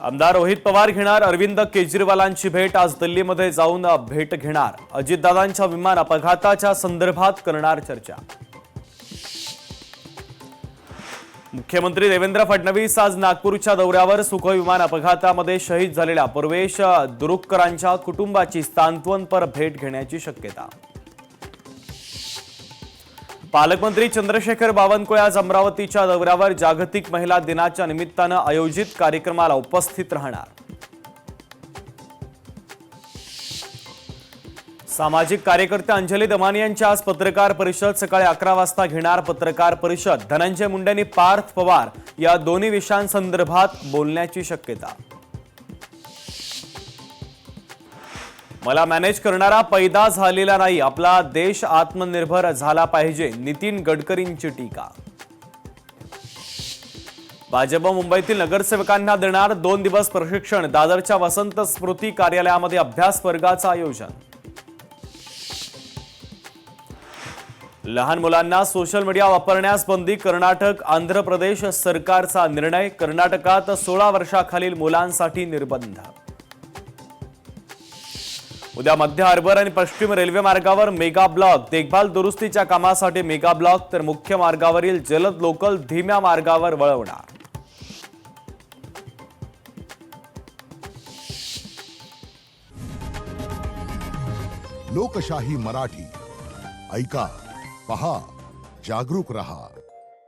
आमदार रोहित पवार घेणार अरविंद केजरीवालांची भेट। आज दिल्लीमध्ये जाऊन भेट घेणार। अजितदादांच्या विमान अपघाताच्या संदर्भात करणार चर्चा। मुख्यमंत्री देवेंद्र फडणवीस आज नागपूरच्या दौऱ्यावर। सुखोई विमान अपघातामध्ये शहीद झालेल्या पूर्वेश दुरुक्करांच्या कुटुंबाची सांत्वनपर भेट घेण्याची शक्यता। पालकमंत्री चंद्रशेखर बावनकुळे आज अमरावतीच्या दौऱ्यावर। जागतिक महिला दिनाच्या निमित्तानं आयोजित कार्यक्रमाला उपस्थित राहणार। सामाजिक कार्यकर्ते अंजली दमानी यांची आज पत्रकार परिषद। सकाळी 11 वाजता घेणार पत्रकार परिषद। धनंजय मुंडे आणि पार्थ पवार या दोन्ही विषयांसंदर्भात बोलण्याची शक्यता। मला मॅनेज करणारा पैदा झालेला नाही, आपला देश आत्मनिर्भर झाला पाहिजे, नितीन गडकरींची टीका। भाजप मुंबईतील नगरसेवकांना देणार 2 दिवस प्रशिक्षण। दादरच्या वसंत स्मृती कार्यालयामध्ये अभ्यास वर्गाचं आयोजन। लहान मुलांना सोशल मीडिया वापरण्यास बंदी। कर्नाटक आंध्र प्रदेश सरकारचा निर्णय। कर्नाटकात 16 वर्षाखालील मुलांसाठी निर्बंध। उद्या मध्य हार्बर आणि पश्चिम रेल्वे मार्गावर मेगा ब्लॉक। देखभाल दुरुस्तीच्या कामासाठी मेगा ब्लॉक, तर मुख्य मार्गावरील जलद लोकल धीम्या मार्गावर वळवणार। लोकशाही मराठी ऐका, पहा, जागरूक रहा।